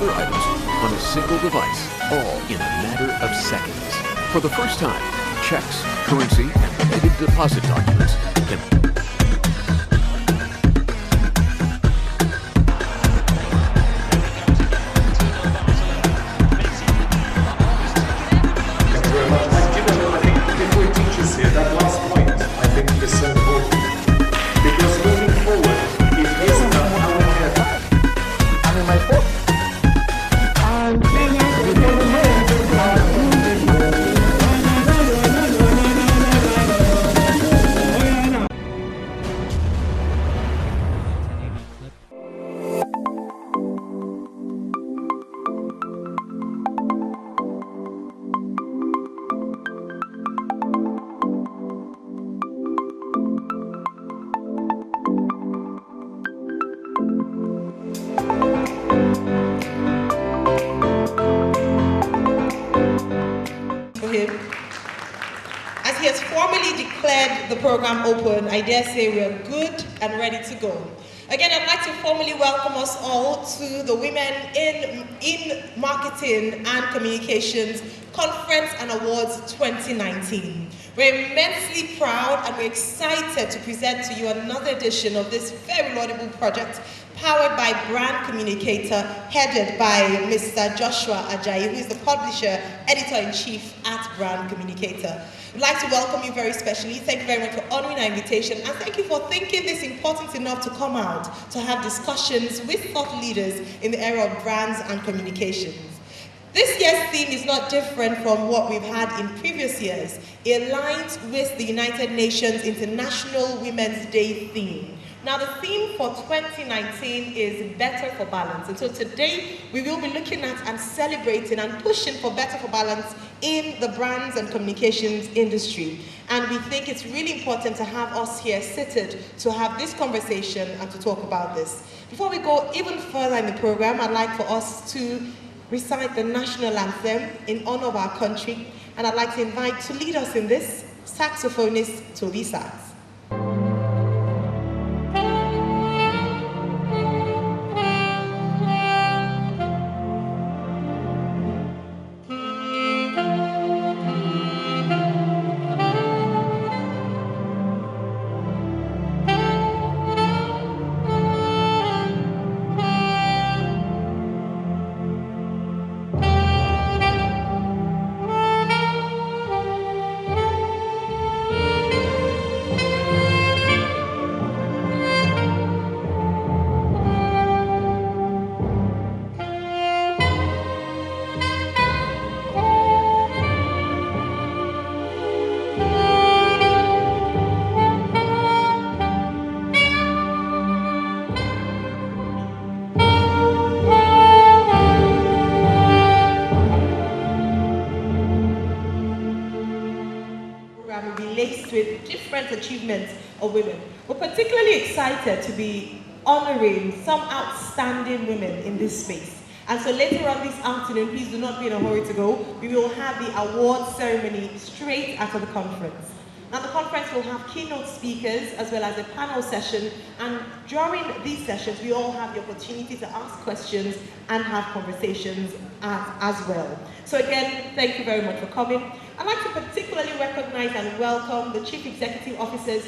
other items on a single device, all in a matter of seconds. For the first time, checks, currency, and related deposit documents can program open, I dare say we're good and ready to go. Again, I'd like to formally welcome us all to the Women in Marketing and Communications Conference and Awards 2019. We're immensely proud and we're excited to present to you another edition of this very laudable project powered by Brand Communicator, headed by Mr. Joshua Ajayi, who is the publisher, editor-in-chief at Brand Communicator. We'd like to welcome you very specially. Thank you very much for honoring our invitation, and thank you for thinking this important enough to come out to have discussions with thought leaders in the area of brands and communications. This year's theme is not different from what we've had in previous years. It aligns with the United Nations International Women's Day theme. Now, the theme for 2019 is Better for Balance. And so today, we will be looking at and celebrating and pushing for better for balance in the brands and communications industry. And we think it's really important to have us here seated to have this conversation and to talk about this. Before we go even further in the program, I'd like for us to recite the national anthem in honor of our country. And I'd like to invite to lead us in this, saxophonist Toby Sachs. With different achievements of women. We're particularly excited to be honoring some outstanding women in this space. And so later on this afternoon, please do not be in a hurry to go. We will have the award ceremony straight after the conference. Now, the conference will have keynote speakers as well as a panel session, and during these sessions, we all have the opportunity to ask questions and have conversations as well. So again, thank you very much for coming. I'd like to particularly recognize and welcome the Chief Executive Officers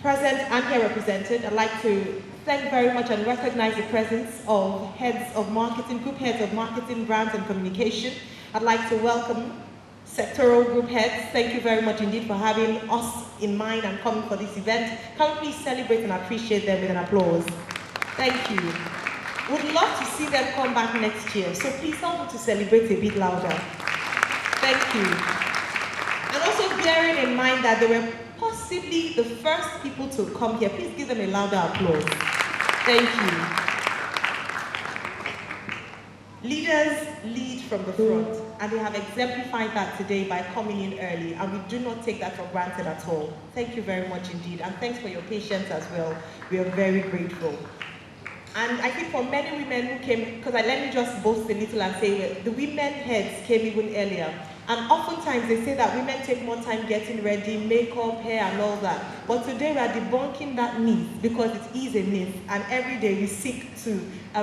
present and here represented. I'd like to thank very much and recognize the presence of heads of marketing, group heads of marketing, brands and communication. I'd like to welcome sectoral group heads. Thank you very much indeed for having us in mind and coming for this event. Can we please celebrate and appreciate them with an applause? Thank you. Would love to see them come back next year, so please help them to celebrate a bit louder. Thank you. And also bearing in mind that they were possibly the first people to come here, please give them a louder applause. Thank you. Leaders lead from the front, and they have exemplified that today by coming in early, and we do not take that for granted at all. Thank you very much indeed, and thanks for your patience as well. We are very grateful. And I think for many women who came, because let me just boast a little and say the women heads came even earlier. And oftentimes they say that women take more time getting ready, makeup, hair, and all that. But today we are debunking that myth because it is a myth. And every day we seek to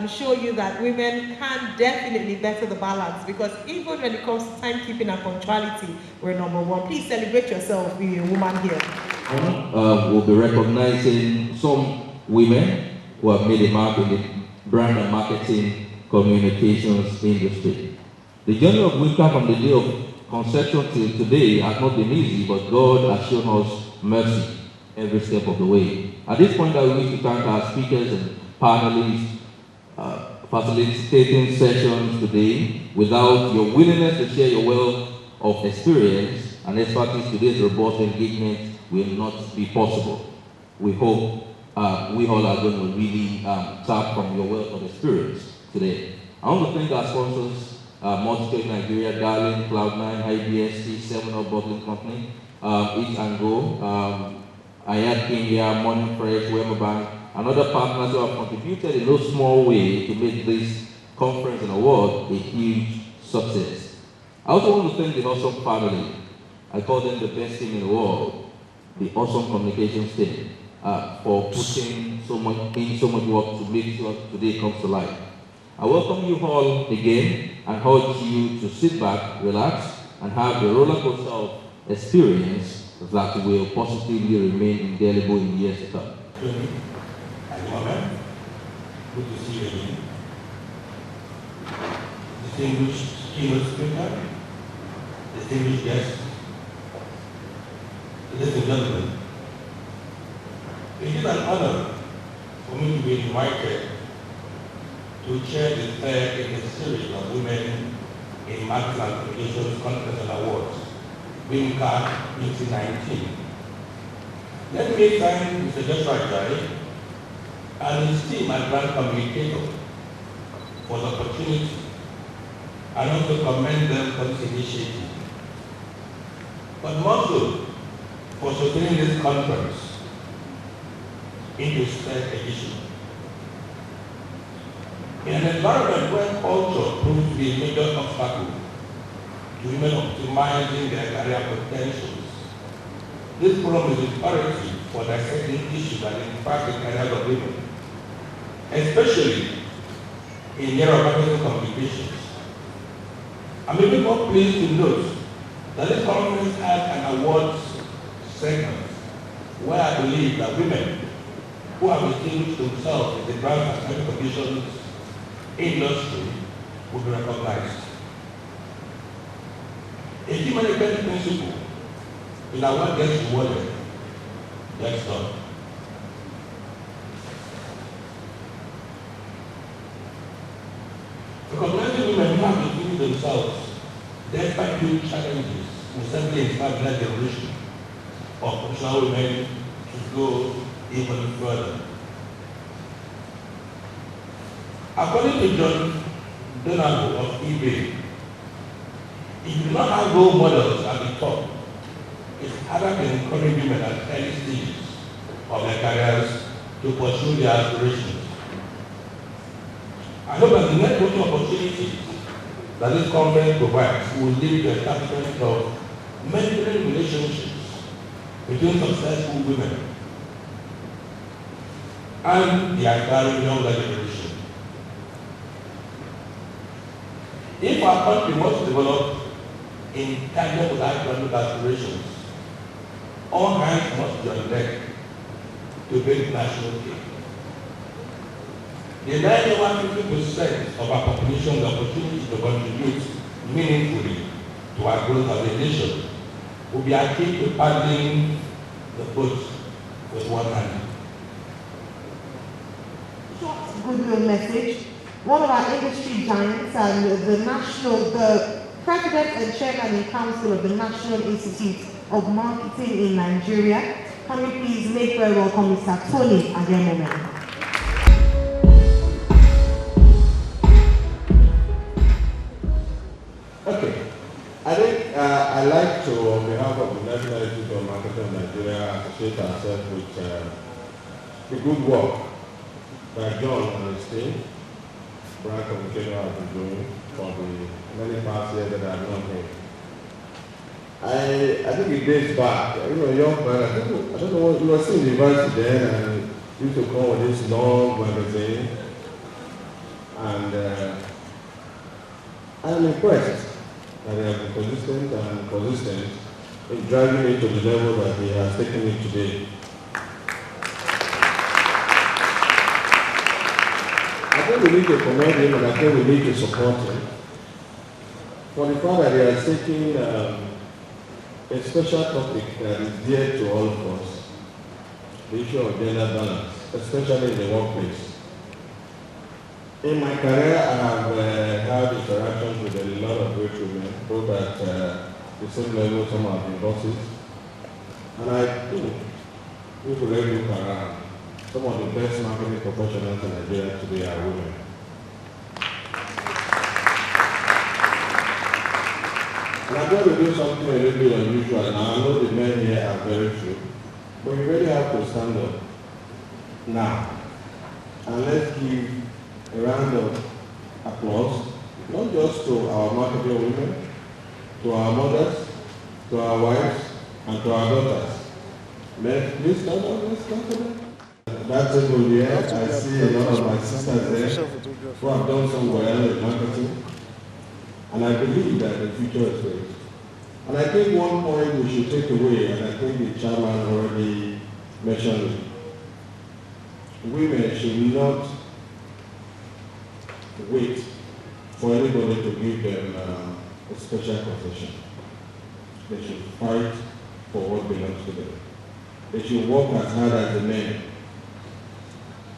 show you that women can definitely better the balance. Because even when it comes to timekeeping and punctuality, we're number one. Please celebrate yourself, being a woman here. We'll be recognizing some women who have made a mark in the brand and marketing communications industry. The journey of Wika from the day of conception till today has not been easy, but God has shown us mercy every step of the way. At this point, I wish to thank our speakers and panelists facilitating sessions today. Without your willingness to share your wealth of experience and expertise, today's robust engagement will not be possible. We hope we all are going to really tap from your wealth of experience today. I want to thank our sponsors, Multistage Nigeria, Darling, Cloud9, IBSC, 7up Bottling Company, Eat and Go, Ayat Kenya, Morning Fresh, Wema Bank, and other partners who have contributed in no small way to make this conference and award a huge success. I also want to thank the Awesome family. I call them the best team in the world, the Awesome Communications team, for putting so much work to make sure today comes to life. I welcome you all again and urge you to sit back, relax, and have the roller coaster of experience that will positively remain indelible in years to come. Good to see you again. Distinguished keynote speaker, distinguished guests, ladies and gentlemen, it is an honor for me to be invited to chair the third in the series of Women in Marketing and Communications Conference and Awards, WIMCA 2019. Let me thank Mr. Joshua Ajayi and his team as brand communicator for the opportunity, and also commend them for this initiative. But more so, for sustaining this conference into its third edition. In an environment where culture proves to be a major obstacle to women optimizing their career potentials, this forum is imperative for dissecting issues that impact the careers of women, especially in the area of marketing communications. I'm even more pleased to note that this conference has an awards segment where I believe that women who have distinguished themselves in the brand and marketing communications industry will be recognized. A key management principle in our work gets rewarded, gets done. Recognizing women who have distinguished themselves despite huge challenges will certainly inspire the next generation of professional women to go even further. According to John Donahoe of eBay, if you do not have role models at the top, it's harder to encourage women at early stages of their careers to pursue their aspirations. I hope that the networking opportunities that this conference provides will lead to the establishment of mentoring relationships between successful women and the aspiring younger generation. If our country wants to develop in tandem with our economic aspirations, all hands must be on deck to build national gain. The 91% of our population the opportunity to contribute meaningfully to our growth as a nation will be akin to paddling the boat with one hand. Short goodwill message. One of our industry giants and the president and chairman in council of the National Institute of Marketing in Nigeria. Can we please make very welcome Mr. Tony Ademomen. Okay. I think I'd like to, on behalf of the National Institute of Marketing in Nigeria, associate ourselves with the good work by John and his team. Brand communication has been doing for the many past years that I've known him. I think it dates back. You know, young man, I don't know what, you were still in university then, and you used to come with this long magazine. And I'm impressed that he has been consistent and consistent in driving it to the level that he has taken it today. I think we need to commend him, and I think we need to support him for the fact that he has taken a special topic that is dear to all of us, the issue of gender balance, especially in the workplace. In my career, I have had interactions with a lot of great women, both at the same level, some have been bosses. And I think, if we really look around, some of the best marketing professionals in Nigeria today are women. And I'm going to do something a little bit unusual, and I know the men here are very few, but you really have to stand up now. And let's give a round of applause, not just to our marketing women, to our mothers, to our wives, and to our daughters. Please stand up, let's stand up. That table here, I see a lot of my sisters there who have done so well in marketing. And I believe that the future is great. And I think one point we should take away, and I think the chairman already mentioned it, women should not wait for anybody to give them a special concession. They should fight for what belongs to them. They should work as hard as the men.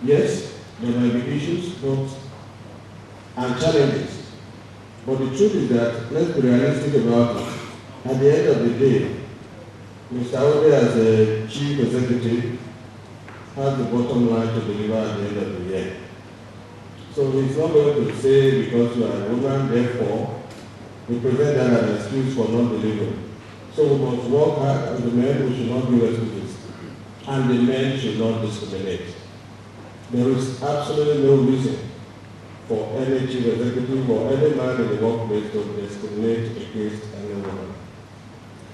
Yes, there may be issues and challenges, but the truth is that, let's be realistic about it. At the end of the day, Mr. Obe as a chief executive has the bottom line to deliver at the end of the year. So he's not going to say because you are a woman, therefore, we present that as an excuse for not delivering. So we must work hard, and the men, we should not give excuses. And the men should not discriminate. There is absolutely no reason for any chief executive or any man in the workplace to discriminate against any woman,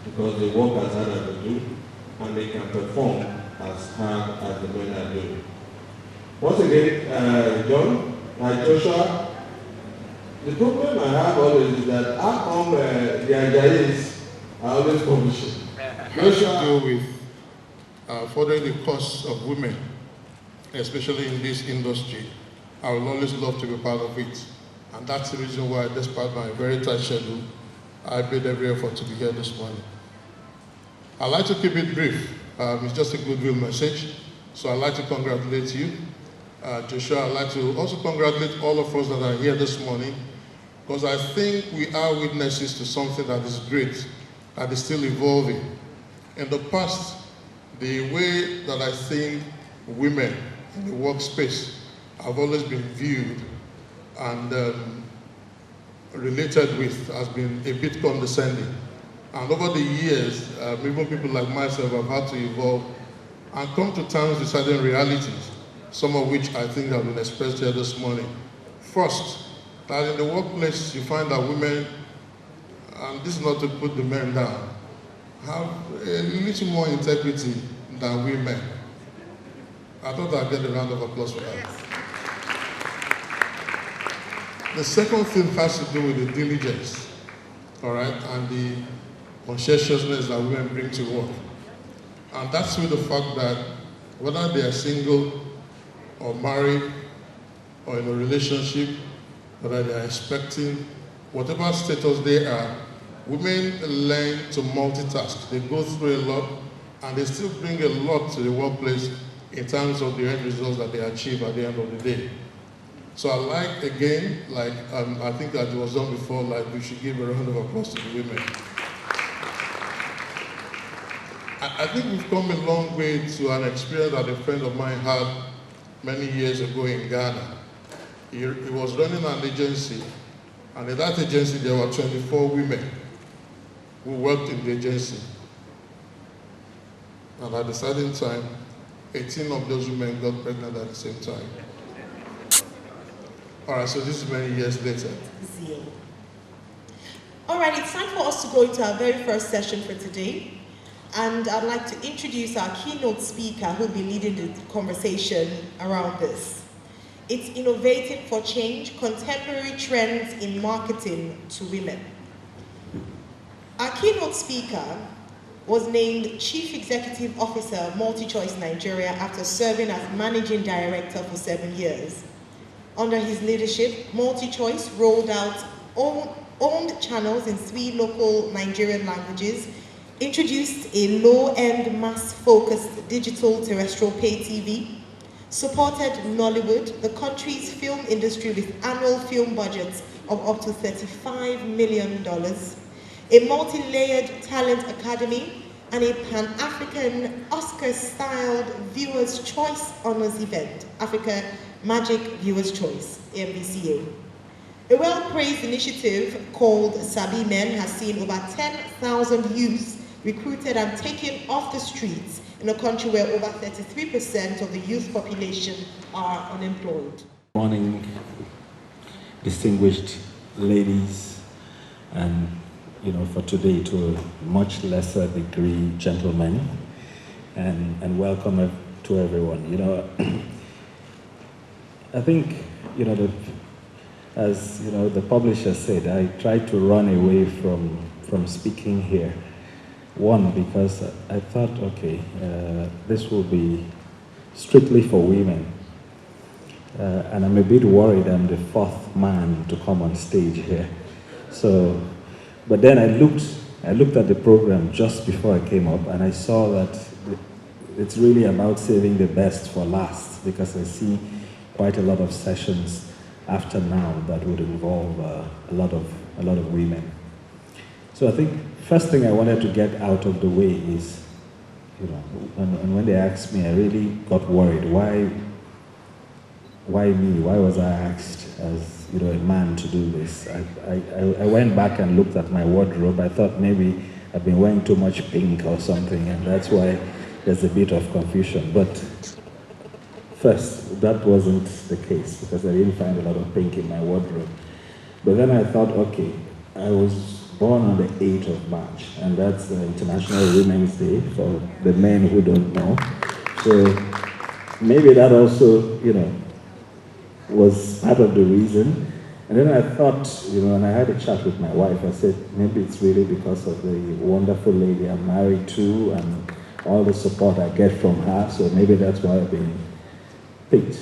because they work as hard as they do, and they can perform as hard as the men are doing. Once again, John, Joshua, the problem I have always is that how come the Ajais are always publishing? Joshua deal with furthering the cause of women, especially in this industry. I will always love to be part of it. And that's the reason why, despite my very tight schedule, I made every effort to be here this morning. I'd like to keep it brief. It's just a goodwill message. So I'd like to congratulate you. Joshua, I'd like to also congratulate all of us that are here this morning, because I think we are witnesses to something that is great, that is still evolving. In the past, the way that I think women in the workspace have always been viewed and related with has been a bit condescending. And over the years, even people like myself have had to evolve and come to terms with certain realities, some of which I think have been expressed here this morning. First, that in the workplace you find that women, and this is not to put the men down, have a little more integrity than women. I thought I'd get a round of applause for that. The second thing has to do with the diligence, all right, and the conscientiousness that women bring to work. And that's with the fact that whether they are single or married or in a relationship, whether they are expecting, whatever status they are, women learn to multitask. They go through a lot, and they still bring a lot to the workplace in terms of the end results that they achieve at the end of the day. So I like, again, like I think that it was done before, like we should give a round of applause to the women. I think we've come a long way to an experience that a friend of mine had many years ago in Ghana. He was running an agency, and in that agency there were 24 women who worked in the agency. And at a certain time, 18 of those women got pregnant at the same time. All right, so this is many years later. All right, it's time for us to go into our very first session for today. And I'd like to introduce our keynote speaker who will be leading the conversation around this. It's Innovating for Change, Contemporary Trends in Marketing to Women. Our keynote speaker was named Chief Executive Officer of MultiChoice Nigeria after serving as Managing Director for 7 years. Under his leadership, MultiChoice rolled out owned channels in 3 local Nigerian languages, introduced a low-end, mass-focused digital terrestrial pay TV, supported Nollywood, the country's film industry with annual film budgets of up to $35 million, a multi-layered talent academy, and a Pan-African Oscar-styled Viewers' Choice Honors event, Africa Magic Viewers' Choice, AMVCA. A well-praised initiative called Sabi Men has seen over 10,000 youths recruited and taken off the streets in a country where over 33% of the youth population are unemployed. Good morning, distinguished ladies, and for today, to a much lesser degree, gentlemen, and welcome to everyone. I think, as the publisher said, I tried to run away from speaking here. One, because I thought, okay, this will be strictly for women. And I'm a bit worried I'm the 4th man to come on stage here. So, but then I looked at the program just before I came up, and I saw that it's really about saving the best for last, because I see quite a lot of sessions after now that would involve a lot of women. So I think first thing I wanted to get out of the way is, and when they asked me, I really got worried. Why me? Why was I asked as a man to do this? I went back and looked at my wardrobe. I thought maybe I've been wearing too much pink or something, and that's why there's a bit of confusion. But first, that wasn't the case, because I didn't find a lot of pink in my wardrobe. But then I thought, okay, I was born on the 8th of March, and that's the International Women's Day for the men who don't know. So maybe that also, was part of the reason. And then I thought, and I had a chat with my wife. I said, maybe it's really because of the wonderful lady I'm married to and all the support I get from her, so maybe that's why I've been picked.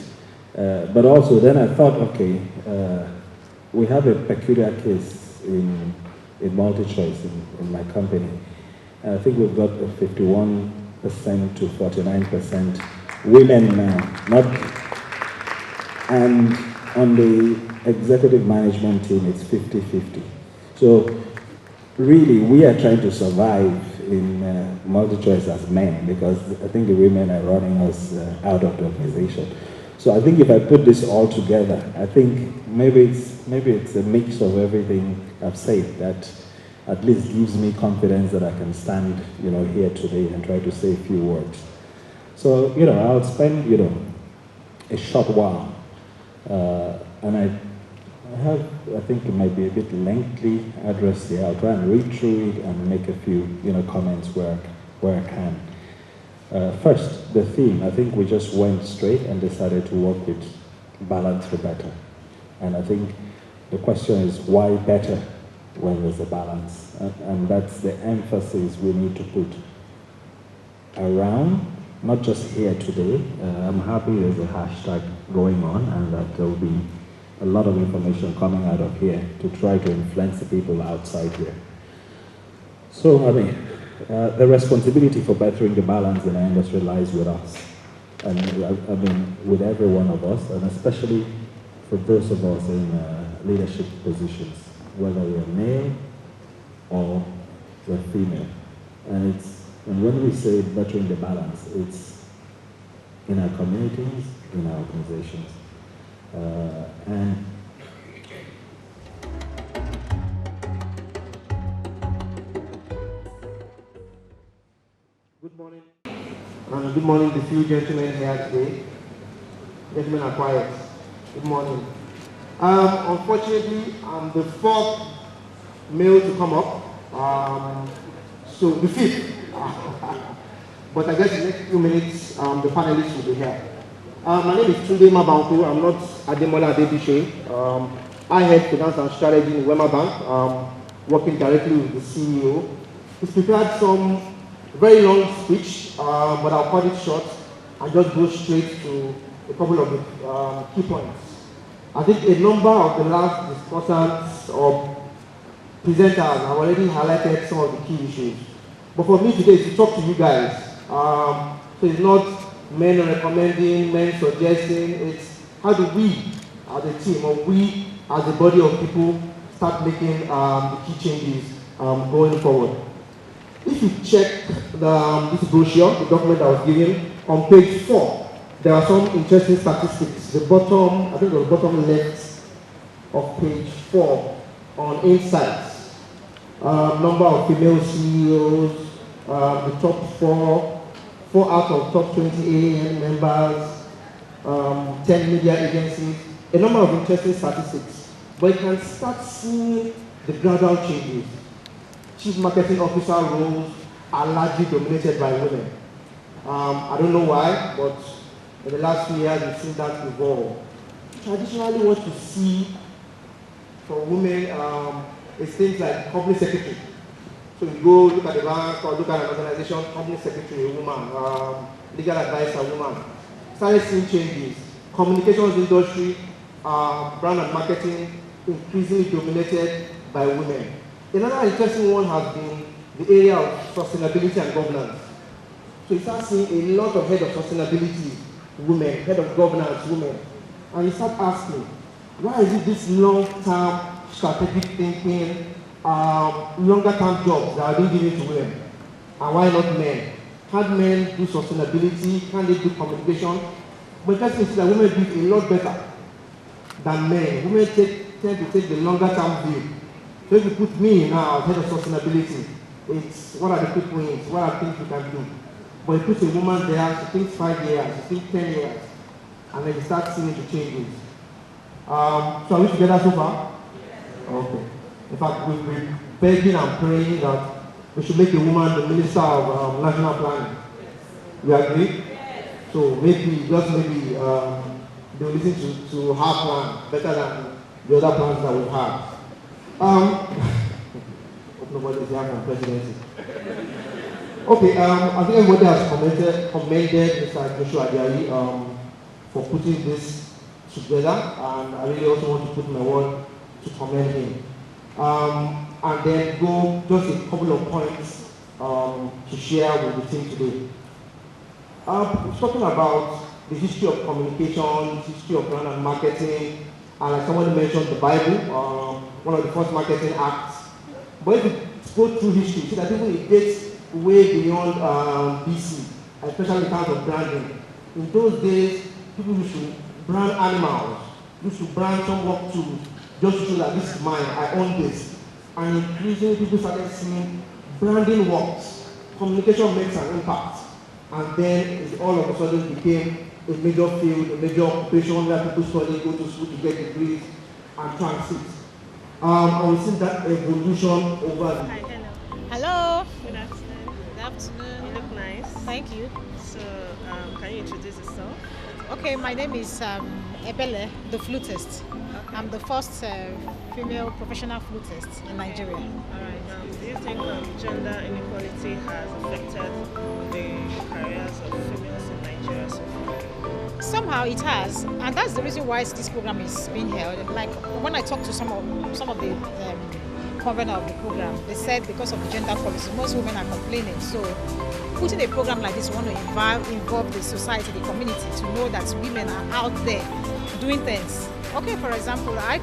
But also then I thought, okay, we have a peculiar case in MultiChoice in my company. And I think we've got a 51% to 49% women now. And on the executive management team, it's 50-50. So really, we are trying to survive in MultiChoice as men, because I think the women are running us out of the organization. So I think if I put this all together, I think maybe it's a mix of everything I've said that at least gives me confidence that I can stand, here today and try to say a few words. So, I'll spend, a short while, and I think it might be a bit lengthy address here. I'll try and read through it and make a few, comments where I can. First, the theme. I think we just went straight and decided to work with balance for better. And I think the question is, why better when there's a balance? And that's the emphasis we need to put around, not just here today. I'm happy there's a hashtag going on and that there will be a lot of information coming out of here to try to influence the people outside here. So, the responsibility for bettering the balance in our industry lies with us. And with every one of us, and especially for those of us in leadership positions, whether we're male or we're female. And when we say bettering the balance, it's in our communities, in our organizations. And good morning. Good morning, the few gentlemen here today. Gentlemen are quiet. Good morning. Unfortunately, I'm the 4th male to come up. So the fifth. But I guess in the next few minutes, the panelists will be here. My name is Tunde Mabanku. I'm not Ademola Adebishe. I head finance and strategy in Wema Bank, working directly with the CEO. He's prepared some very long speech, but I'll cut it short and just go straight to a couple of the key points. I think a number of the last discussants or presenters have already highlighted some of the key issues. But for me today is to talk to you guys. So it's not men recommending, men suggesting, it's how do we as a team or we as a body of people start making the key changes going forward. If you check this brochure, the document I was given, on page 4, there are some interesting statistics. The bottom, I think the bottom left of page 4 on insights. Number of female CEOs, the top 4 out of top 20 AAN members, 10 media agencies, a number of interesting statistics. But you can start seeing the gradual changes. Chief marketing officer roles are largely dominated by women. I don't know why, but in the last few years we've seen that evolve. Traditionally, what you see for women is things like company secretary. So you go look at the bank or look at an organization, company secretary, a woman, legal advisor, woman. Started seeing changes. Communications industry, brand and marketing, increasingly dominated by women. Another interesting one has been the area of sustainability and governance. So you start seeing a lot of head of sustainability women, head of governance women, and you start asking, why is it this long-term strategic thinking, longer-term jobs that are being given to women, and why not men? Can't men do sustainability? Can't they do communication? But that's to see that women do it a lot better than men. Women tend to take the longer-term view. So if you put me now as head of sustainability, it's what are the quick wins, what are things we can do. But you put a woman there, she thinks 5 years, she thinks 10 years, and then you start seeing the changes. So are we together so far? Okay. In fact, we've been begging and praying that we should make a woman the Minister of National Planning. You agree? So maybe, just maybe, they'll listen to her plan better than the other plans that we've had. Hope nobody's here from presidency. Okay, I think everybody has commended Mr. Joshua Ajayi for putting this together, and I really also want to put my word to commend him. And then go just a couple of points to share with the team today. Talking about the history of communication, the history of brand and marketing, and like somebody mentioned the Bible, one of the first marketing acts. But if you go through history, you see that even it dates way beyond BC, especially in terms of branding. In those days, people used to brand animals, used to brand some work tools, just to show that this is mine, I own this. And increasingly people started seeing branding works, communication makes an impact. And then it all of a sudden became a major field, a major occupation where people study, go to school to get degrees and transit. And we've seen that evolution over the... Hi, hello. Good afternoon. Good afternoon. You look nice. Thank you. So, can you introduce yourself? Okay, my name is Ebele, the flutist. Okay. I'm the first female professional flutist in Nigeria. All right. Do you think gender inequality has affected the careers of females in Nigeria so far? Somehow it has, and that's the reason why this program is being held. Like when I talked to some of the convener of the program, they said because of the gender policy, most women are complaining. So putting a program like this, we want to involve the society, the community, to know that women are out there doing things. Okay, for example, I'm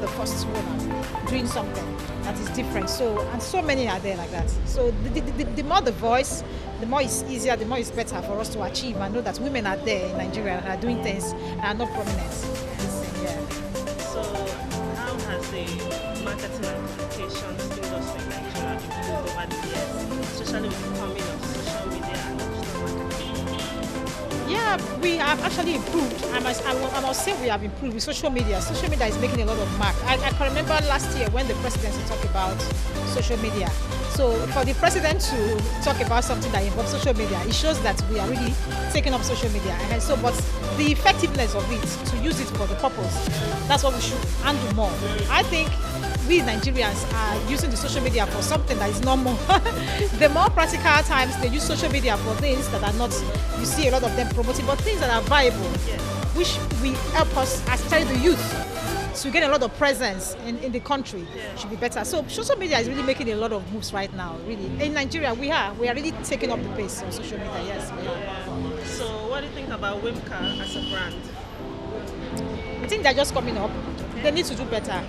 the first woman doing something that is different. So, and so many are there like that. So the more the voice, the more it's easier, the more it's better for us to achieve and know that women are there in Nigeria and are doing things and are not prominent. Yeah. So how has the marketing and communications industry in Nigeria improved over the years, especially with the coming of social media and digital marketing? Yeah, we have actually improved. I must say we have improved with social media. Social media is making a lot of mark. I can remember last year when the presidency talked about social media. So for the president to talk about something that involves social media, it shows that we are really taking up social media. And so, but the effectiveness of it, to use it for the purpose, that's what we should handle more. I think we Nigerians are using the social media for something that is normal. The more practical times they use social media for things that are not, you see a lot of them promoting, but things that are viable, which will help us as the youth to get a lot of presence in the country, should be better. So social media is really making a lot of moves right now, really. In Nigeria, we are really taking up the pace on social media, yes. So what do you think about Wimka as a brand? I think they're just coming up. They need to do better.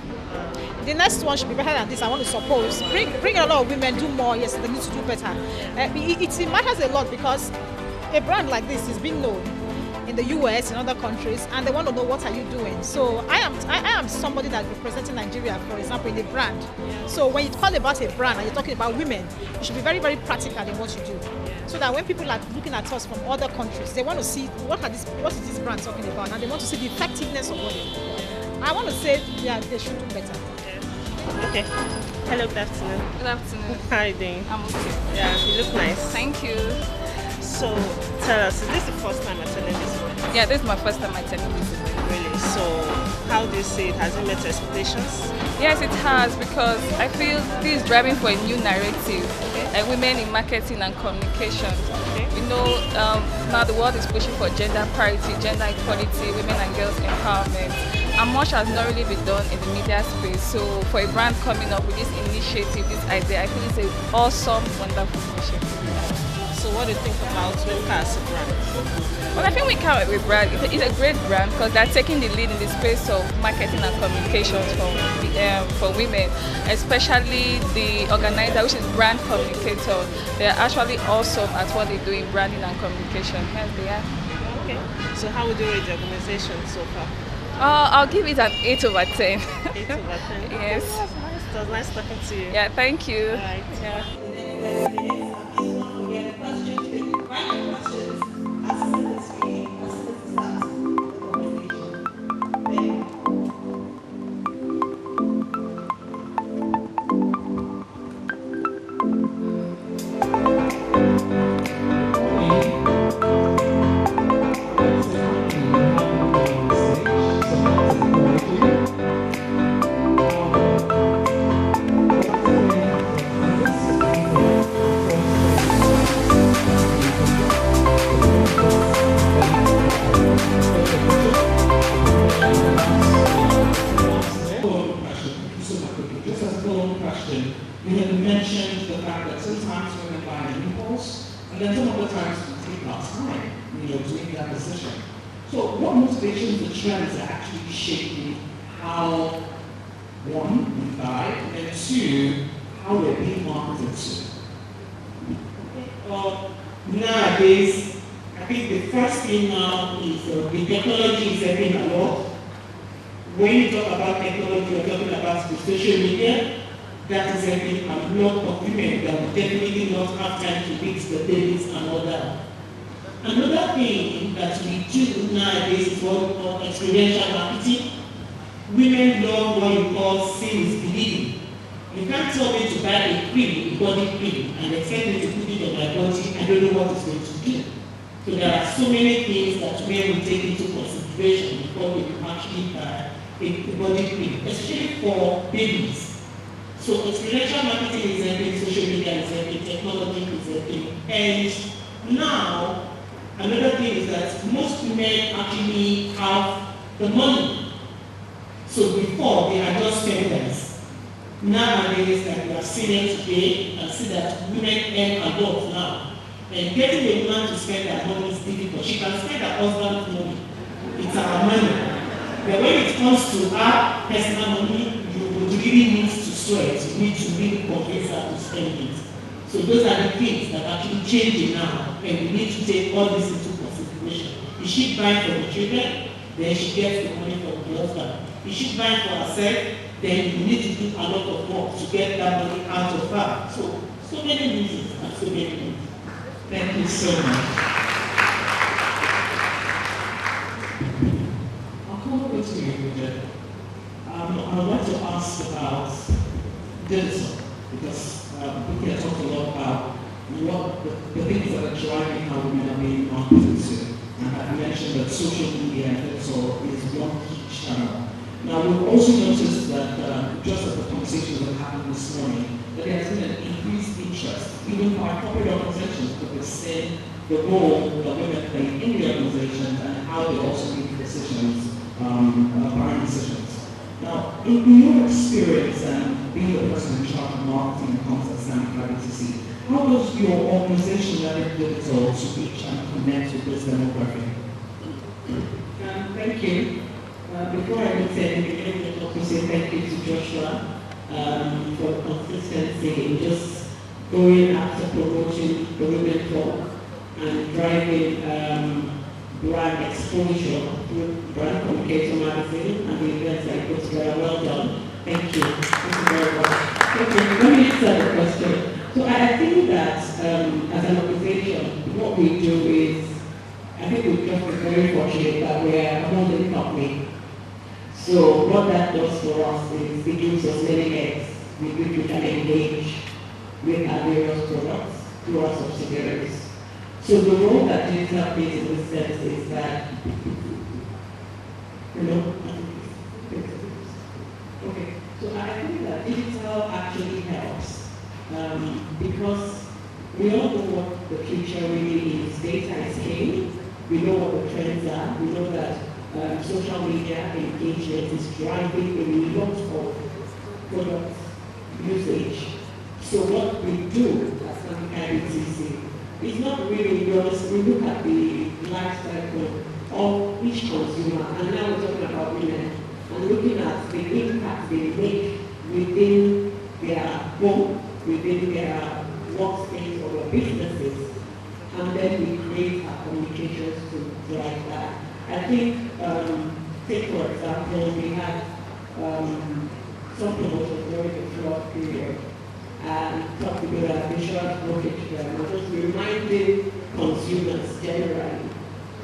The next one should be better than this, I want to suppose. Bring a lot of women, do more, yes, they need to do better. It matters a lot because a brand like this is being known in the US, in other countries, and they want to know what are you doing. So I am somebody that representing Nigeria, for example, in a brand. So when you talk about a brand and you're talking about women, you should be very, very practical in what you do. So that when people are looking at us from other countries, they want to see what is this brand talking about, and they want to see the effectiveness of what they do. I want to say, yeah, they should do better. Okay. Hello, good afternoon. Good afternoon. How are you doing? I'm okay. Yeah, you look nice. Thank you. So, tell us, is this the first time attending this event? Yeah, this is my first time attending this event. Really? So, how do you see it? Has it met your expectations? Yes, it has, because I feel this is driving for a new narrative, like women in marketing and communications. We know now the world is pushing for gender parity, gender equality, women and girls empowerment, and much has not really been done in the media space. So for a brand coming up with this initiative, this idea, I feel it's an awesome, wonderful initiative. So what do you think about Wimka as a brand? Well, I think Wimka as a brand is a great brand because they're taking the lead in the space of marketing and communications for women, especially the organizer, which is Brand Communicator. They're actually awesome at what they do in branding and communication. Yes, they are. Okay. So how would you rate the organization so far? I'll give it an 8 over 10. 8 over 10? Yes. It was nice talking to you. Yeah, thank you. All right. Yeah. You had mentioned the fact that sometimes women buy an impulse, and then some other times we take our time, to make that decision. So what motivations and trends are actually shaping how, one, we buy, and two, how we're being marketed to? Nowadays, I think the first thing now is the technology is helping a lot. When you talk about technology, you're talking about the social media. That is helping a lot of women that will definitely not have time to fix the babies and all that. Another thing that we do nowadays is what we call experiential marketing. Women love what you call seeing is believing. You can't tell me to buy a cream, a body cream, and expect me to put it on my body. I don't know what it's going to do. So there are so many things that women will take into consideration before we can actually buy a body cream, especially for babies. So experiential marketing is helping, social media is helping, technology is helping. And now, another thing is that most women actually have the money. So before, they are just spenders. Nowadays, like we have seen it today, and see that women earn a lot now. And getting a woman to spend her money is difficult. She can spend her husband's money. It's our money. But when it comes to her personal money, you would really need to sweat. You need to really convince her to spend it. So those are the things that are actually changing now, and we need to take all this into consideration. Is she buying for the children? Then she gets the money from the husband. Is she buying for herself? Then you need to do a lot of work to get that money out of her. So many reasons and so many things. Thank you so much. today. I would like to ask about digital, because we can talk a lot about what the things that are driving how women are being marketed to. And I mentioned that social media and digital is one key channel. Now, we've also noticed that just as the conversations that happened this morning, that there has been an increased interest, even by corporate organizations, because they've seen the role that women play in the organizations and how they also make decisions, buying decisions. Now, in your experience and being the person in charge of marketing and content standing IBTC, how does your organization leverage digital to reach and connect with this demographic? Thank you. Before I would say anything, I would also say thank you to Joshua for the consistency in just going after promoting the Women Talk and driving brand exposure through Brand Communication Magazine and the events that put together. Well done. Thank you. Thank you very much. Okay, let me answer the question. So I think that as an organization, what we do is, I think we've just been very fortunate that we're a holding company. So what that does for us is it gives us many eggs with which we can engage with our various products through our subsidiaries. So the role that digital plays in this sense is that, okay, so I think that digital actually helps because we all know what the future really is. Data is king. We know what the trends are. We know that social media engagement is driving a lot of product usage. So what we do as an IBTC is not really, we look at the life cycle of each consumer, and now we're talking about women, and looking at the impact they make within their home, within their workspace or their businesses, and then we create our communications to drive that. I think, take for example, we had some promotions during the flood period, and talked about our insurance brokerage and just reminding consumers generally.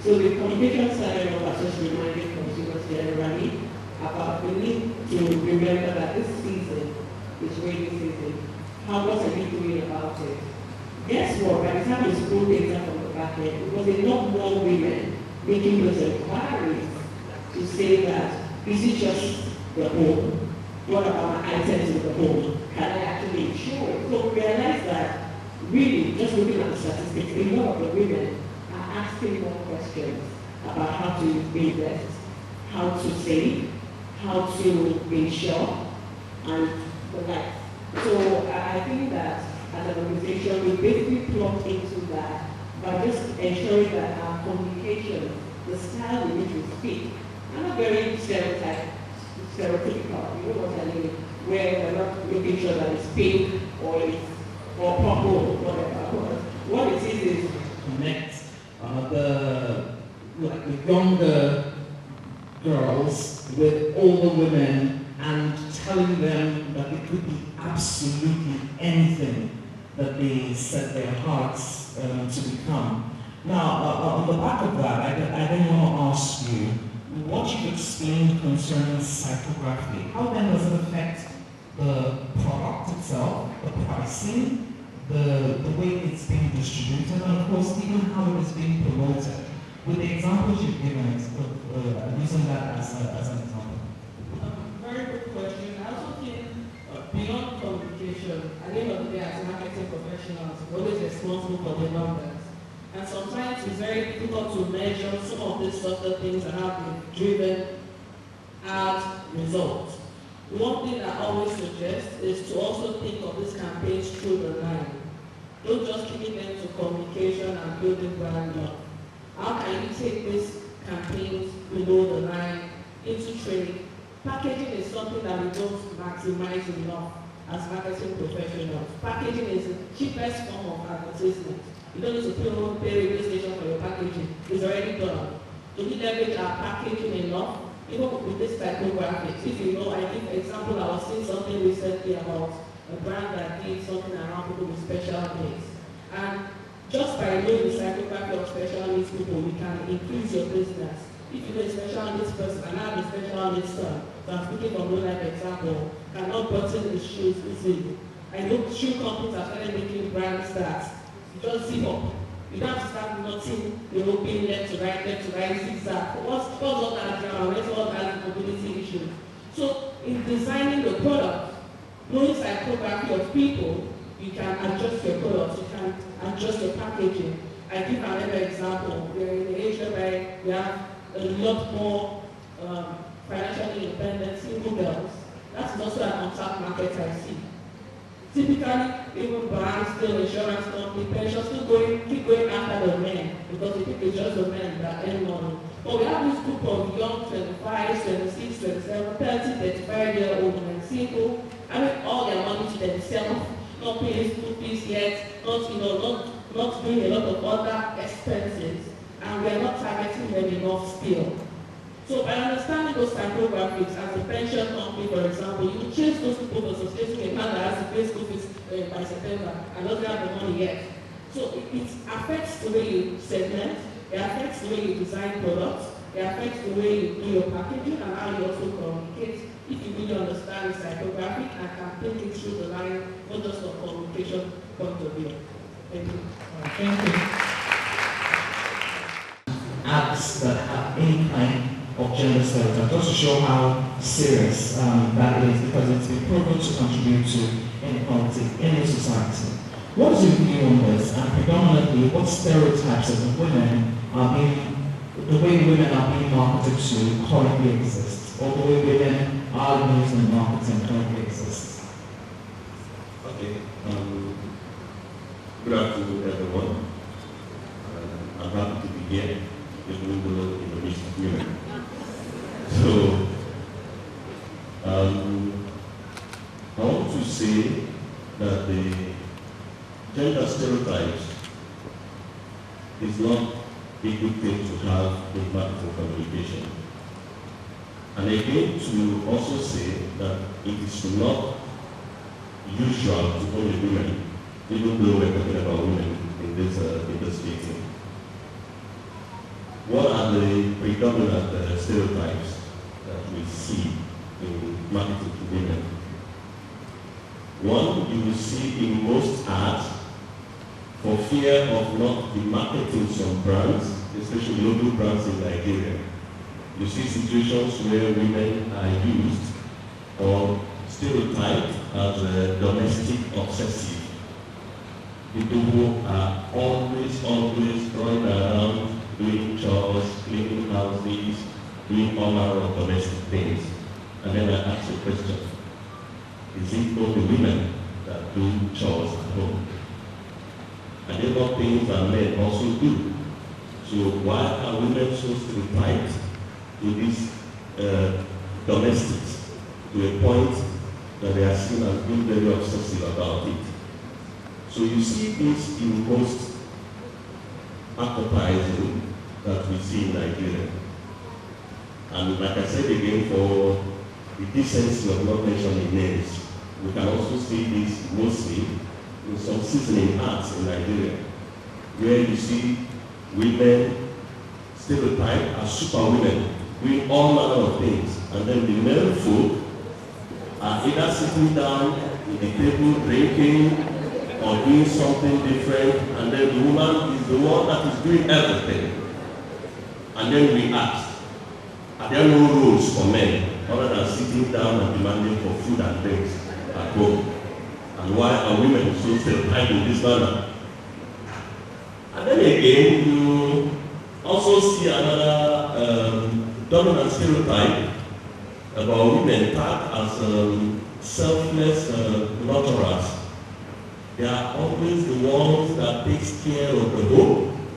So the communication side of us just reminding consumers generally about the need to remember that this season is rainy season. What are you doing about it? Guess what? By the time we pull data from the back end, it was a lot more women making those inquiries to say that, is it just the home? What about my items in the home? Can I actually insure it? So we realized that really, just looking at the statistics, a lot of the women are asking more questions about how to invest, how to save, how to insure, and the like. So I think that as an organization, we basically plug into that by just ensuring that our communication, the style in which we speak, are not very stereotypical, you know what I mean, where we're not making sure that it's pink or purple or whatever. What it is connect the younger girls with older women and telling them that it could be absolutely anything that they set their hearts to become. Now, on the back of that, I then want to ask you, what you've explained concerning psychography, how then does it affect the product itself, the pricing, the way it's being distributed, and of course even how it is being promoted? With the examples you've given, using that as an example. Very good question. I also think beyond communication, at the end of the day, as marketing professionals, we're always responsible for the numbers. And sometimes it's very difficult to measure some of these other things that have been driven as results. One thing I always suggest is to also think of these campaigns through the line. Don't just limit them to communication and building brand love. How can you take these campaigns below the line into training? Packaging is something that we don't maximize enough as marketing professionals. Packaging is the cheapest form of advertisement. You don't need to pay radio station for your packaging. It's already done. Do we leverage our packaging enough? Even with this typographics, if you know, I give an example, I was seeing something recently about a brand that did something around people with special needs. And just by knowing the typography of special needs people, we can increase your business if you know a special needs person and I have a special needs son, so I'm speaking from real life example, cannot button his shoes easily. I know shoe companies are started making brands that you just zip up. You don't have to start nothing, being left to right, zigzag. What's all that drama? What's all that mobility issues? So in designing the product, knowing psychography of people, you can adjust your products, you can adjust your packaging. I give another example. We're in an age where we have a lot more financially independent single girls. That's also an untapped market I see. Typically, even banks, still insurance companies, pensions still keep going after the men because they think it's just the men that earn money. But we have this group of young 25, 26, 27, 30, 35-year-old men, single, having all their money to themselves, not paying school fees yet, not doing a lot of other expenses, and we are not targeting them enough still. So by understanding those psychographics, as a pension company, for example, you chase those people for sustaining a man that has to pay school fees by September and doesn't have the money yet. So it affects the way you segment, it affects the way you design products, it affects the way you do your packaging and how you also communicate. If you really understand psychographic and can think it through the line, not just from communication point of view. Thank you. Thank you. Apps that have any kind of gender stereotype, just to show how serious that is, because it's been proven to contribute to inequality in the society. What is your view on this, and predominantly what stereotypes of women are the way women are being marketed to currently exist, or the way women are used in marketing currently exists? Okay. Good afternoon, everyone. I'm happy to be here, even though in the midst of women. So, I want to say that the gender stereotypes is not a good thing to have in marketing communication. And again, to also say that it is not usual to only women, even though we're talking about women in this meeting. What are the predominant stereotypes that we see in marketing to women? One, you will see in most ads, for fear of not demarketing some brands, especially local brands in Nigeria. You see situations where women are used or stereotyped as domestic obsessive. People who are always running around doing chores, cleaning houses, doing all manner of domestic things. And then I ask the question, is it only women that do chores at home? And there are things that men also do. So why are women so stereotyped to these domestics to a point that they are seen as being very obsessive about it? So you see this in most advertising that we see in Nigeria. And like I said again, for the decency of not mentioning names, we can also see this mostly in some seasoning ads in Nigeria, where you see women stereotyped as superwomen, doing all manner of things, and then the male folk are either sitting down at the table drinking or doing something different, and then the woman is the one that is doing everything. And then we ask, are there no roles for men other than sitting down and demanding for food and drinks at home? And why are women so stereotyped in this manner? And then again, you also see another dominant stereotype about women tagged as selfless nurturers. They are always the ones that takes care of the home.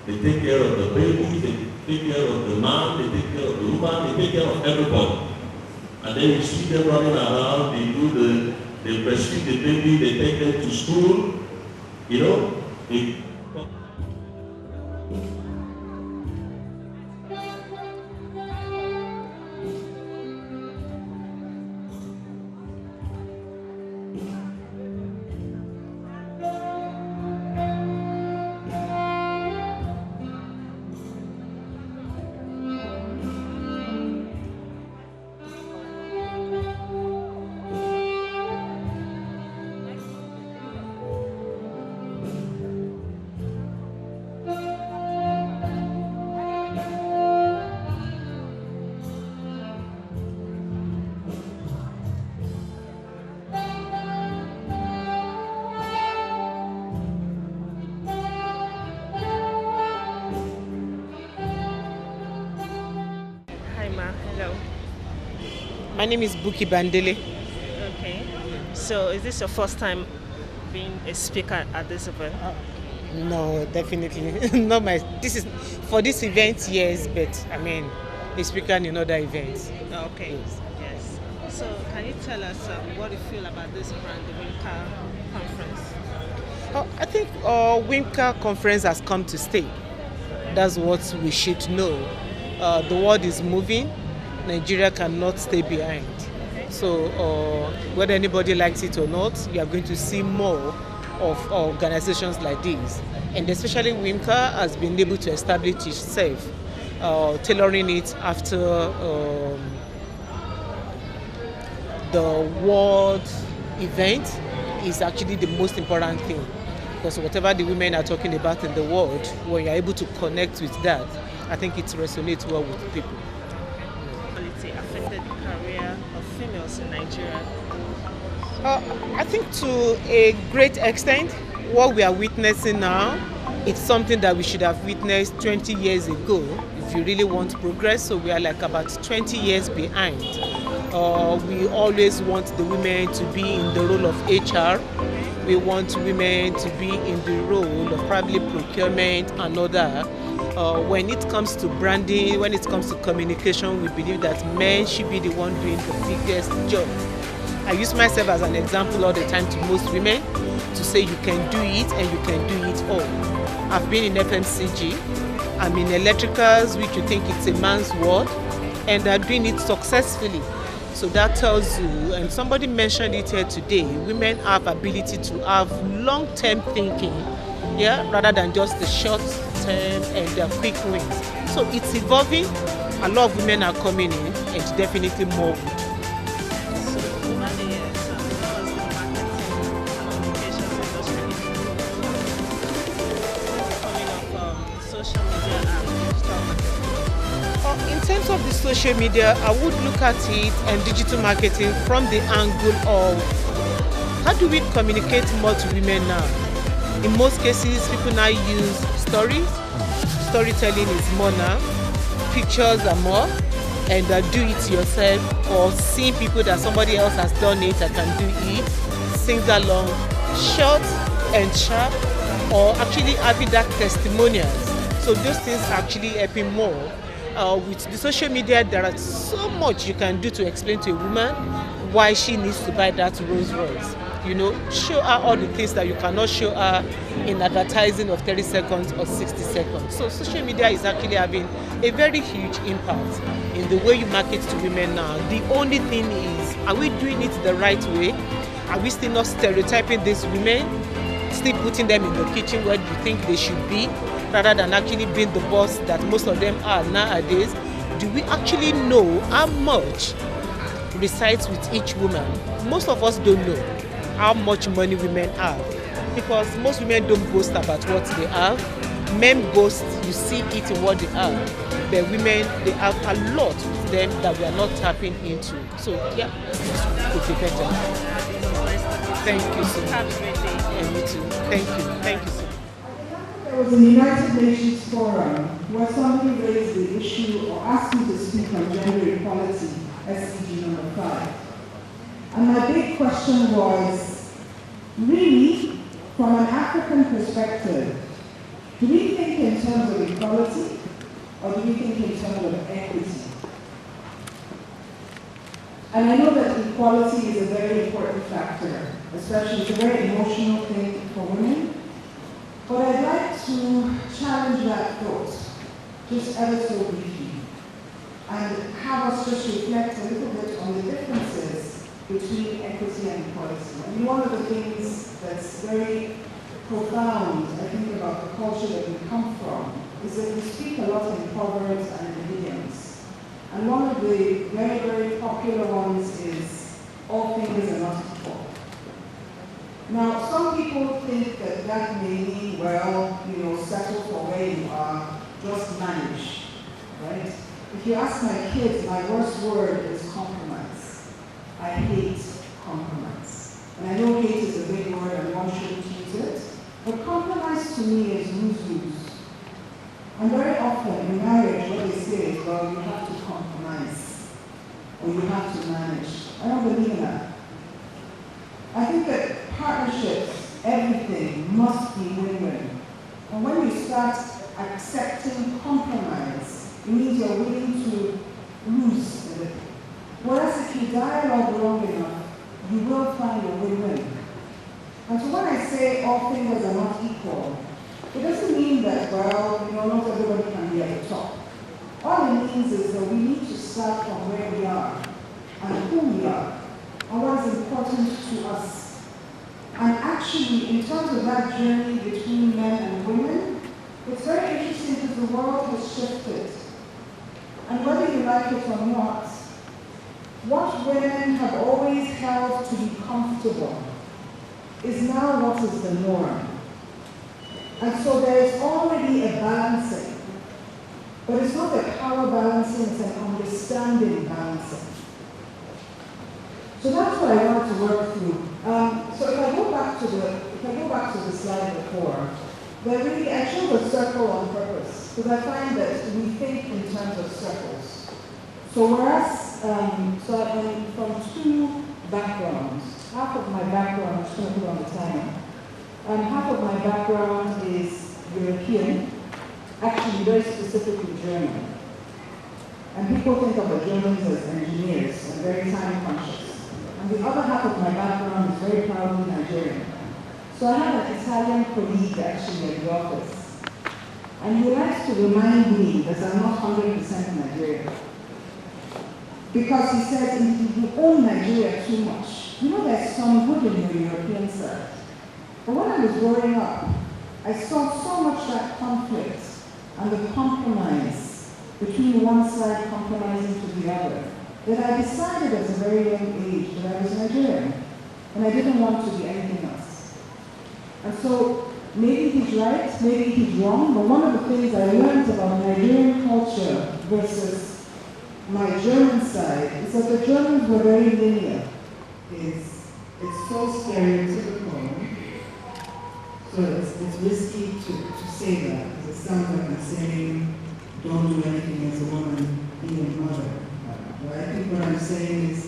They take care of the baby, they take care of the man, they take care of the woman, they take care of everybody. And then you see them running around, they breastfeed the baby, they take them to school, you know. My name is Buki Bandele. Okay. So is this your first time being a speaker at this event? No, definitely not my. This is for this event, yes, but I mean, a speaker in other events. Okay. Yes. So can you tell us what you feel about this brand, the WIMCA conference? I think WIMCA conference has come to stay. That's what we should know. The world is moving. Nigeria cannot stay behind. So whether anybody likes it or not, you are going to see more of organizations like this. And especially WIMCA has been able to establish itself, tailoring it after the world event is actually the most important thing. Because whatever the women are talking about in the world, when you're able to connect with that, I think it resonates well with people. Quality affected the career of females in Nigeria? I think to a great extent, what we are witnessing now, it's something that we should have witnessed 20 years ago if you really want progress. So we are like about 20 years behind. We always want the women to be in the role of HR. We want women to be in the role of probably procurement and other. When it comes to branding, when it comes to communication, we believe that men should be the one doing the biggest job. I use myself as an example all the time to most women to say you can do it and you can do it all. I've been in FMCG, I'm in electricals, which you think it's a man's world, and I'm doing it successfully. So that tells you, and somebody mentioned it here today, women have ability to have long-term thinking, yeah, rather than just the short-term and the quick wins. So it's evolving. A lot of women are coming in, and definitely more. In terms of the social media, I would look at it and digital marketing from the angle of how do we communicate more to women now? In most cases, people now use stories. Storytelling is more now. Pictures are more. And do it yourself, or seeing people that somebody else has done it, I can do it. Sing along, short and sharp, or actually having that testimonials. So those things are actually helping more. With the social media, there is so much you can do to explain to a woman why she needs to buy that Rolls Royce. You know, show her all the things that you cannot show her in advertising of 30 seconds or 60 seconds. So social media is actually having a very huge impact in the way you market to women now. The only thing is, are we doing it the right way? Are we still not stereotyping these women? Still putting them in the kitchen where you think they should be, rather than actually being the boss that most of them are nowadays? Do we actually know how much resides with each woman? Most of us don't know how much money women have, because most women don't boast about what they have. Men boast, you see it in what they have. But women, they have a lot with them that we are not tapping into. So yeah, it could be better. Thank you so much. And you too. Thank you. Thank you so much. There was a United Nations forum where somebody raised the issue or asked me to speak on gender equality, SDG number 5. And my big question was, really, from an African perspective, do we think in terms of equality or do we think in terms of equity? And I know that equality is a very important factor, especially it's a very emotional thing for women. But I'd like to challenge that thought, just ever so briefly, and have us just reflect a little bit on the differences between equity and equality. I mean, one of the things that's very profound, I think, about the culture that we come from, is that we speak a lot in proverbs and in idioms. And one of the very, very popular ones is, all fingers are not equal. Now, some people think that that may mean, well, you know, settle for where you are, just manage, right? If you ask my kids, my worst word is compromise. I hate compromise. And I know hate is a big word and one shouldn't use it, but compromise to me is lose-lose. And very often in marriage, what they say is, well, you have to compromise. or you have to manage. I don't believe in that. I think that partnerships, everything must be win-win. And when you start accepting compromise, it means you're willing to lose a little. Whereas if you dialogue long enough, you will find a win-win. And so when I say all fingers are not equal, it doesn't mean that, well, not everybody can be at the top. All it means is that we need to start from where we are and who we are and what is important to us. And actually, in terms of that journey between men and women, it's very interesting because the world has shifted. And whether you like it or not, what women have always held to be comfortable is now what is the norm. And so there is already a balancing. But it's not a power balancing, it's an understanding balancing. So that's what I want to work through. So if I go back to the slide before, I chose a circle on purpose because I find that we think in terms of circles. So whereas, I'm from two backgrounds. Half of my background is talking on the time. Half of my background is European, actually very specifically German. And people think of the Germans as engineers and very time conscious. And the other half of my background is very proudly Nigerian. So I have an Italian colleague actually at the office. And he likes to remind me that I'm not 100% Nigerian. Because he says, if you own Nigeria too much, there's some good in the European side. But when I was growing up, I saw so much that conflict and the compromise between one side compromising to the other, that I decided at a very young age that I was Nigerian, and I didn't want to be anything else. And so, maybe he's right, maybe he's wrong, but one of the things I learned about Nigerian culture versus my German side is that the Germans were very linear. It's so stereotypical. So it's risky to say that, because it sounds like I'm saying, don't do anything as a woman, be a mother. But I think what I'm saying is,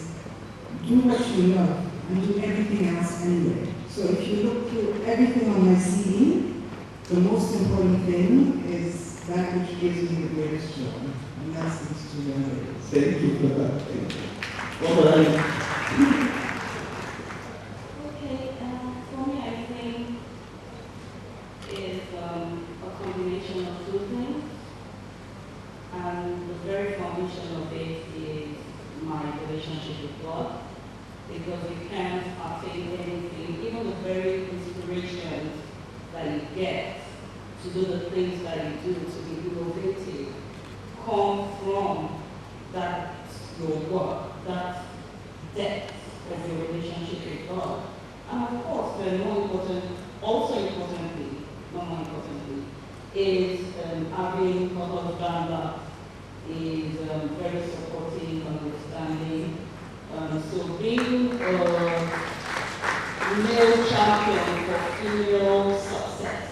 do what you love, and do everything else anyway. So if you look through everything on my CV, the most important thing is that which gives me the greatest joy, and that's these two young ladies. Thank you for that. For me, I think is a combination of two things. And the very foundation of it is my relationship with God. Because you can't attain anything, even the very inspiration that you get to do the things that you do, to be innovative, come from that your work, that depth of your relationship with God. And of course, the more important, also importantly, not more importantly, is having a husband that is very supportive, understanding. So being a male champion for female success,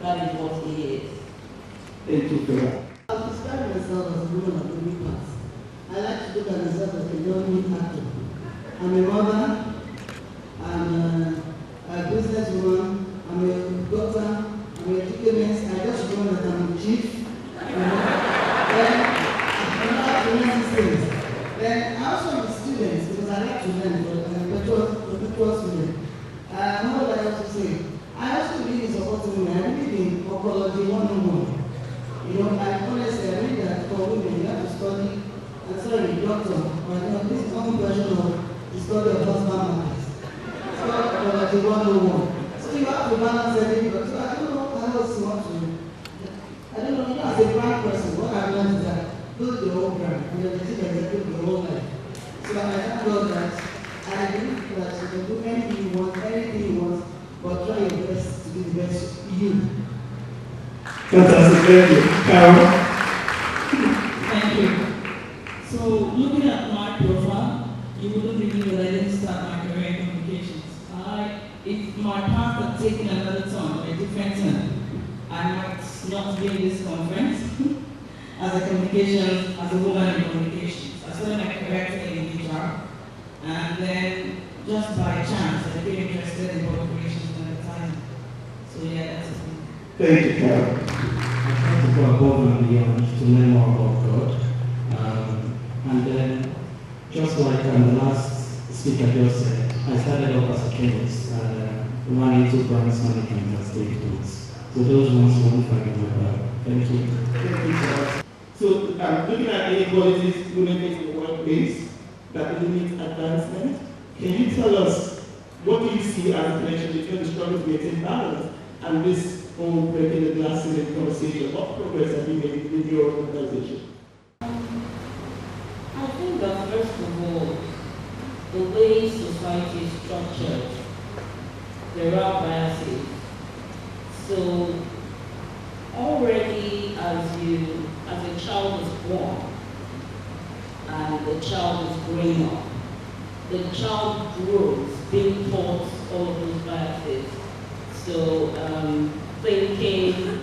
that is what he is. Thank you for that. I describe myself as a woman of many parts. I like to look at myself as a young actor. I'm a mother, I'm a businesswoman, I'm a doctor, I'm a educator. I just know that I'm a chief. Then I also am a student because I like to learn perpetual student. What would I also say? I also believe in supporting women. I believe in Oncology 101. I honestly believe that for women you have to study, doctor, or this is one version of the study of husband matters. It's called Oncology 101. So you have to balance everything. So I don't know how else you want to do. I don't know, as a brand person, what I've learned is that build your own brand, and then you can build your own life. So I thank God that I believe that you can do anything you want, but try your best to be the best you. Fantastic, thank you. Carol? Thank you. So looking at my profile, you wouldn't believe that I didn't start my career in communications. If my path had taken another turn, a different turn, I might not be in this conference as a woman in communications. I started my career in HR, and then just by chance I became interested in public relations at the time. So yeah, that's it. Thank you, Carol. I tried to go above and beyond to learn more about God. And then, just like the last speaker just said, I started off as a chemist and ran into branch management and state tools. So those ones won't find my bad. Thank you. Thank you, sir. So, looking at the inequalities women face in the workplace that limit advancement, can you tell us what do you see as a connection between the struggle to maintain balance and this whole breaking the glass ceiling conversation? What progress have you made in your organization? I think that first of all, the way society is structured, there are biases. So already as a child is born and the child is growing up, the child grows being taught all of those biases. So thinking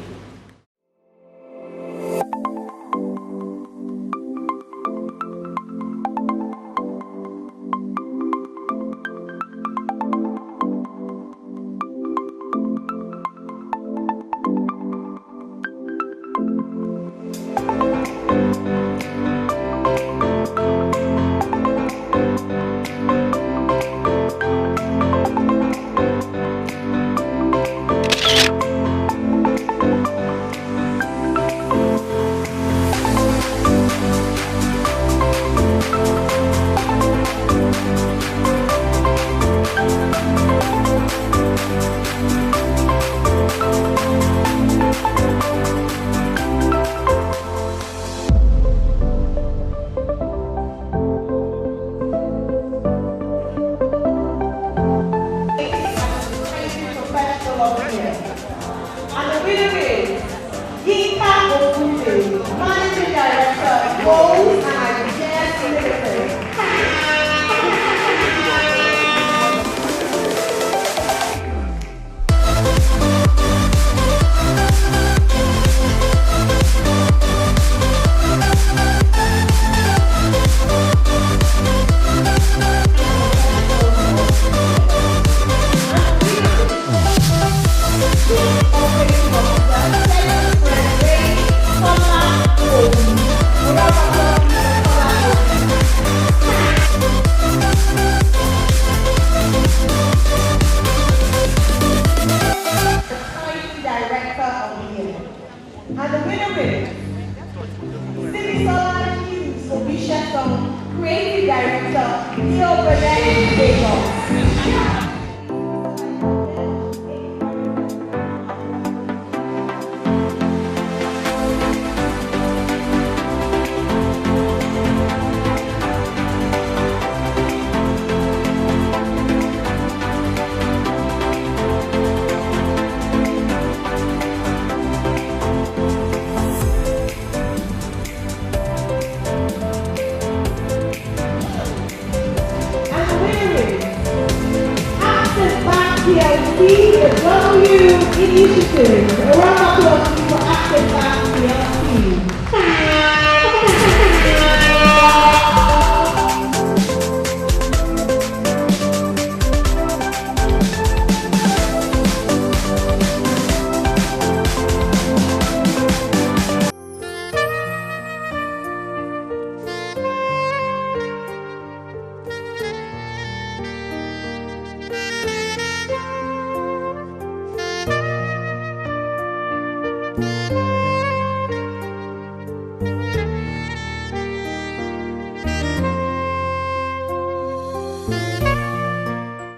Thank you.